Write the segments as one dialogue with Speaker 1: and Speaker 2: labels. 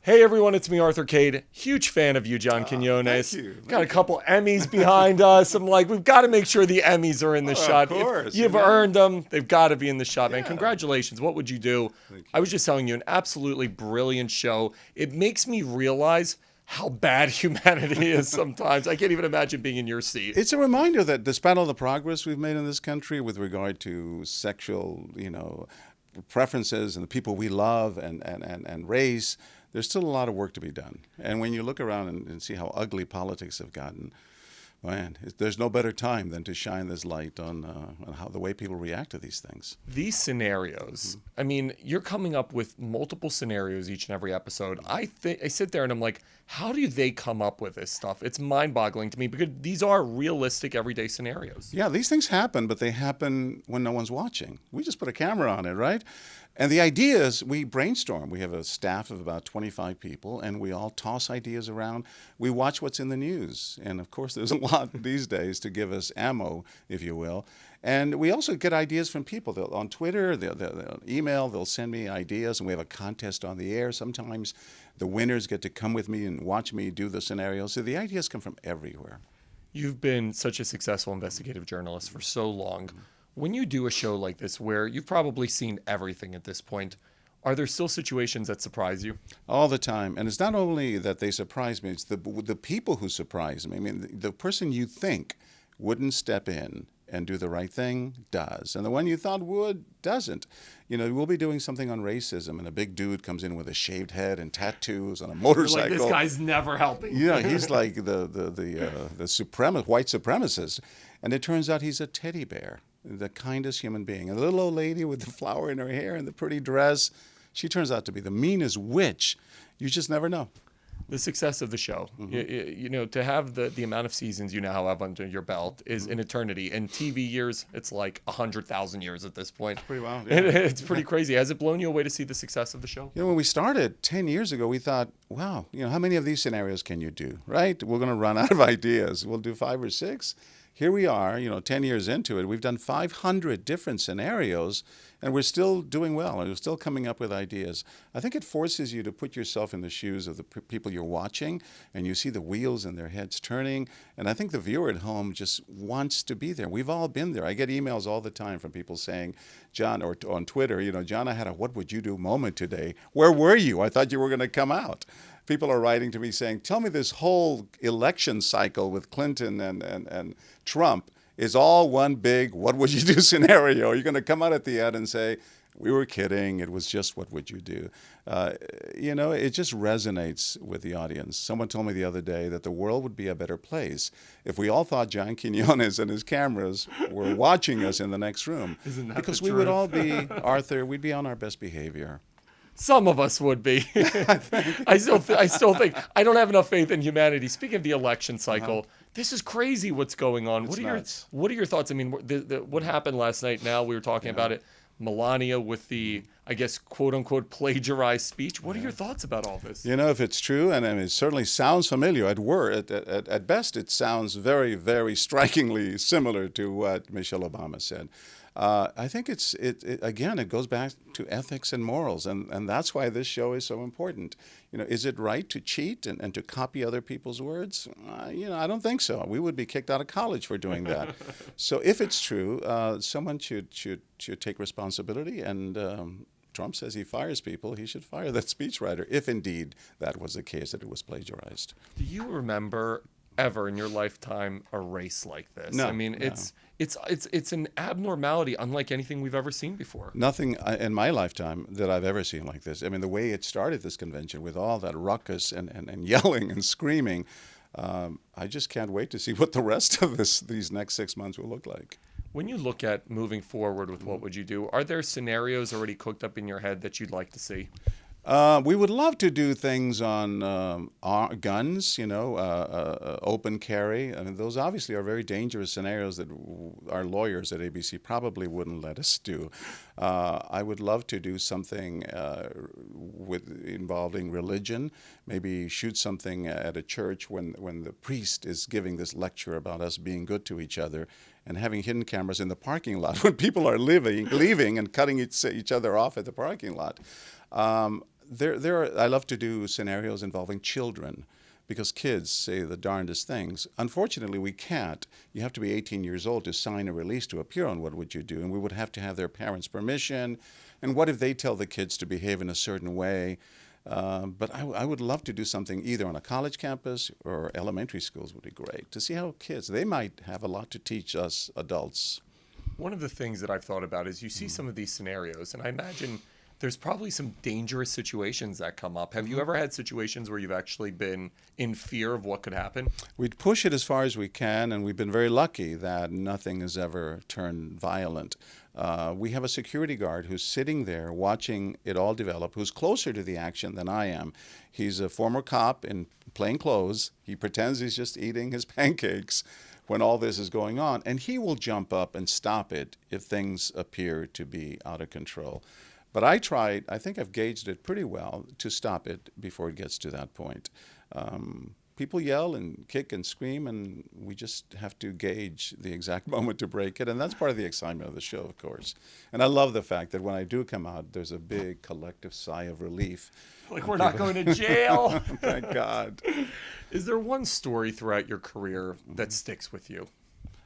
Speaker 1: Hey everyone, it's me, Arthur Kade. Huge fan of you, John Quiñones.
Speaker 2: Thank you.
Speaker 1: Got a couple Emmys behind us. I'm like, we've got to make sure the Emmys are in the shot.
Speaker 2: Of course.
Speaker 1: If you've earned them, they've got to be in the shot, man.
Speaker 2: Yeah.
Speaker 1: Congratulations. What would you do?
Speaker 2: Thank you.
Speaker 1: I was just telling you, an absolutely brilliant show. It makes me realize how bad humanity is sometimes. I can't even imagine being in your seat.
Speaker 2: It's a reminder that despite all the progress we've made in this country with regard to sexual, preferences and the people we love and race, there's still a lot of work to be done. And when you look around and see how ugly politics have gotten, man, there's no better time than to shine this light on how the way people react to these things.
Speaker 1: These scenarios, I mean, you're coming up with multiple scenarios each and every episode. I sit there and I'm like, how do they come up with this stuff? It's mind-boggling to me because these are realistic everyday scenarios.
Speaker 2: Yeah, these things happen, but they happen when no one's watching. We just put a camera on it, right? And the ideas, we brainstorm. We have a staff of about 25 people, and we all toss ideas around. We watch what's in the news. And, of course, there's a lot these days to give us ammo, if you will. And we also get ideas from people. On Twitter, they'll email, they'll send me ideas, and we have a contest on the air. Sometimes the winners get to come with me and watch me do the scenarios. So the ideas come from everywhere.
Speaker 1: You've been such a successful investigative journalist for so long. When you do a show like this where you've probably seen everything at this point, are there still situations that surprise you?
Speaker 2: All the time. And it's not only that they surprise me, it's the people who surprise me. I mean, the person you think wouldn't step in and do the right thing does. And the one you thought would doesn't. We'll be doing something on racism, and a big dude comes in with a shaved head and tattoos on a motorcycle.
Speaker 1: You're like, this guy's never helping.
Speaker 2: He's like the white supremacist. And it turns out he's a teddy bear, the kindest human being. And the little old lady with the flower in her hair and the pretty dress, she turns out to be the meanest witch. You just never know.
Speaker 1: The success of the show, to have the amount of seasons you now have under your belt is an eternity. In TV years, it's like 100,000 years at this point.
Speaker 2: Pretty wild.
Speaker 1: Yeah. It's pretty crazy. Has it blown you away to see the success of the show?
Speaker 2: When we started 10 years ago, we thought, wow, how many of these scenarios can you do, right? We're going to run out of ideas. We'll do 5 or 6. Here we are, 10 years into it. We've done 500 different scenarios, and we're still doing well, and we're still coming up with ideas. I think it forces you to put yourself in the shoes of the people you're watching, and you see the wheels in their heads turning, and I think the viewer at home just wants to be there. We've all been there. I get emails all the time from people saying, John, or on Twitter, John, I had a what would you do moment today. Where were you? I thought you were going to come out. People are writing to me saying, tell me this whole election cycle with Clinton and Trump is all one big what would you do scenario. You're going to come out at the end and say, we were kidding. It was just what would you do. It just resonates with the audience. Someone told me the other day that the world would be a better place if we all thought John Quiñones and his cameras were watching us in the next room.
Speaker 1: Isn't that
Speaker 2: because
Speaker 1: the
Speaker 2: we
Speaker 1: truth?
Speaker 2: would all be, Arthur, we'd be on our best behavior.
Speaker 1: Some of us would be. I still think I don't have enough faith in humanity. Speaking of the election cycle, this is crazy what's going on.
Speaker 2: It's nuts.
Speaker 1: What are your thoughts? I mean, what happened last night? Now we were talking about it. Melania with the, I guess, quote unquote, plagiarized speech. What are your thoughts about all this?
Speaker 2: If it's true, and it certainly sounds familiar, at best it sounds very, very strikingly similar to what Michelle Obama said. I think it goes back to ethics and morals, and that's why this show is so important. Is it right to cheat and to copy other people's words? I don't think so. We would be kicked out of college for doing that. So if it's true, someone should take responsibility, and Trump says he fires people. He should fire that speechwriter, if indeed that was the case, that it was plagiarized.
Speaker 1: Do you remember ever in your lifetime a race like this?
Speaker 2: No.
Speaker 1: I mean,
Speaker 2: no.
Speaker 1: It's an abnormality unlike anything we've ever seen before.
Speaker 2: Nothing in my lifetime that I've ever seen like this. I mean, the way it started, this convention, with all that ruckus and yelling and screaming, I just can't wait to see what the rest of these next 6 months will look like.
Speaker 1: When you look at moving forward with what would you do, are there scenarios already cooked up in your head that you'd like to see?
Speaker 2: We would love to do things on our guns, open carry. I mean, those obviously are very dangerous scenarios that our lawyers at ABC probably wouldn't let us do. I would love to do something involving religion, maybe shoot something at a church when the priest is giving this lecture about us being good to each other, and having hidden cameras in the parking lot when people are leaving and cutting each other off at the parking lot. I love to do scenarios involving children because kids say the darndest things. Unfortunately, we can't. You have to be 18 years old to sign a release to appear on What Would You Do? And we would have to have their parents' permission. And what if they tell the kids to behave in a certain way? But I would love to do something either on a college campus or elementary schools would be great to see how kids, they might have a lot to teach us adults.
Speaker 1: One of the things that I've thought about is you see some of these scenarios, and I imagine there's probably some dangerous situations that come up. Have you ever had situations where you've actually been in fear of what could happen?
Speaker 2: We'd push it as far as we can, and we've been very lucky that nothing has ever turned violent. We have a security guard who's sitting there watching it all develop, who's closer to the action than I am. He's a former cop in plain clothes. He pretends he's just eating his pancakes when all this is going on, and he will jump up and stop it if things appear to be out of control. But I think I've gauged it pretty well to stop it before it gets to that point. People yell and kick and scream, and we just have to gauge the exact moment to break it. And that's part of the excitement of the show, of course. And I love the fact that when I do come out, there's a big collective sigh of relief.
Speaker 1: Like we're not going to jail.
Speaker 2: Thank God.
Speaker 1: Is there one story throughout your career that sticks with you?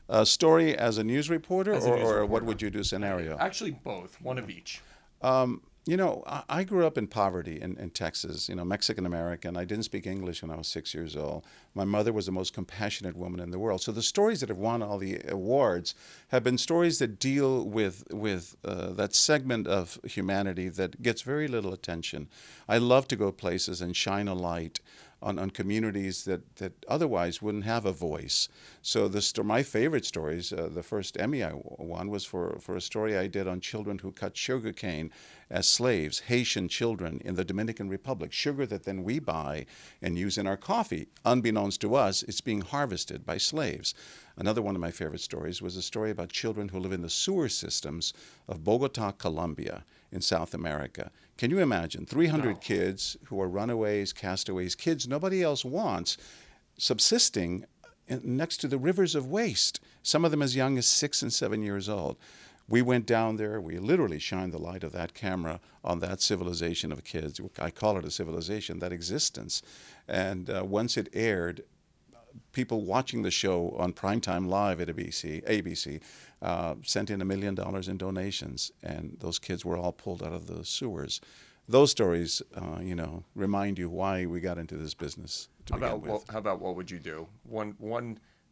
Speaker 2: A story as a news reporter,
Speaker 1: As a news
Speaker 2: or
Speaker 1: reporter.
Speaker 2: What Would You Do scenario?
Speaker 1: Actually, both. One of each.
Speaker 2: I grew up in poverty in Texas, Mexican American. I didn't speak English when I was 6 years old. My mother was the most compassionate woman in the world. So the stories that have won all the awards have been stories that deal with that segment of humanity that gets very little attention. I love to go places and shine a light on communities that otherwise wouldn't have a voice. So my favorite stories, the first Emmy I won was for a story I did on children who cut sugarcane as slaves, Haitian children in the Dominican Republic, sugar that then we buy and use in our coffee. Unbeknownst to us, it's being harvested by slaves. Another one of my favorite stories was a story about children who live in the sewer systems of Bogota, Colombia, in South America. Can you imagine 300 kids who are runaways, castaways, kids nobody else wants, subsisting next to the rivers of waste, some of them as young as 6 and 7 years old? We went down there. We literally shined the light of that camera on that civilization of kids. I call it a civilization, that existence. And once it aired, people watching the show on primetime live at ABC sent in $1 million in donations, and those kids were all pulled out of the sewers. Those stories, remind you why we got into this business to begin with.
Speaker 1: How about What Would You Do?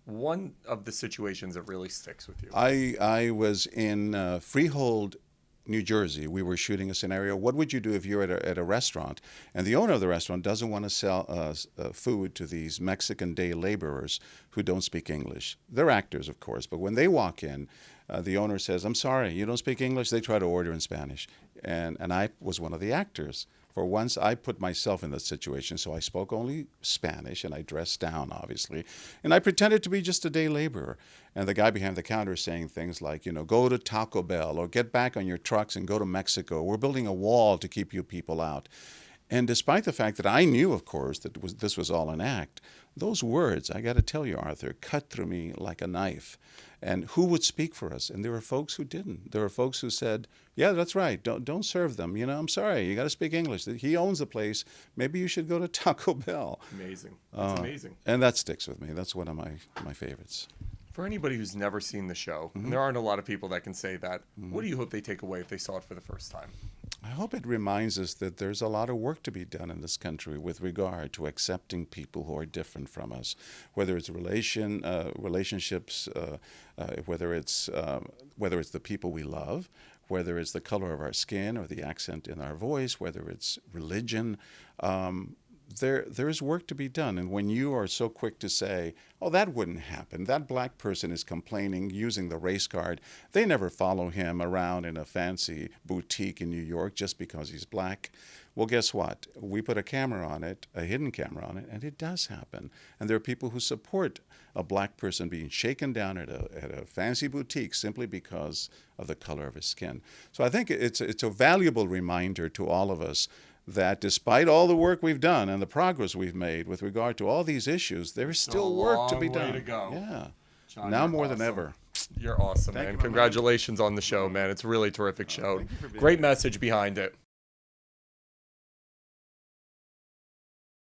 Speaker 1: One of the situations that really sticks with you.
Speaker 2: I was in Freehold, New Jersey. We were shooting a scenario. What would you do if you're at a restaurant and the owner of the restaurant doesn't want to sell food to these Mexican day laborers who don't speak English? They're actors, of course, but when they walk in, the owner says, "I'm sorry, you don't speak English?" They try to order in Spanish. And I was one of the actors. For once, I put myself in that situation, so I spoke only Spanish, and I dressed down, obviously. And I pretended to be just a day laborer. And the guy behind the counter saying things like, go to Taco Bell, or get back on your trucks and go to Mexico. We're building a wall to keep you people out. And despite the fact that I knew, of course, that this was all an act, those words, I got to tell you, Arthur, cut through me like a knife. And who would speak for us? And there were folks who didn't. There were folks who said, "Yeah, that's right. Don't serve them. I'm sorry. You got to speak English. He owns the place. Maybe you should go to Taco Bell."
Speaker 1: Amazing. That's amazing.
Speaker 2: And that sticks with me. That's one of my favorites.
Speaker 1: For anybody who's never seen the show, and there aren't a lot of people that can say that, what do you hope they take away if they saw it for the first time?
Speaker 2: I hope it reminds us that there's a lot of work to be done in this country with regard to accepting people who are different from us, whether it's relationships, whether it's the people we love, whether it's the color of our skin or the accent in our voice, whether it's religion. There's work to be done. And when you are so quick to say, "Oh, that wouldn't happen. That black person is complaining using the race card. They never follow him around in a fancy boutique in New York just because he's black." Well, guess what? We put a camera on it, a hidden camera on it, and it does happen. And there are people who support a black person being shaken down at a fancy boutique simply because of the color of his skin. So I think it's a valuable reminder to all of us that despite all the work we've done and the progress we've made with regard to all these issues, there's still work to be done.
Speaker 1: A long way to go.
Speaker 2: Yeah.
Speaker 1: John,
Speaker 2: now
Speaker 1: you're
Speaker 2: more
Speaker 1: awesome.
Speaker 2: than ever.
Speaker 1: You're awesome, man. Congratulations on the show, man. It's a really terrific show. Great message behind it.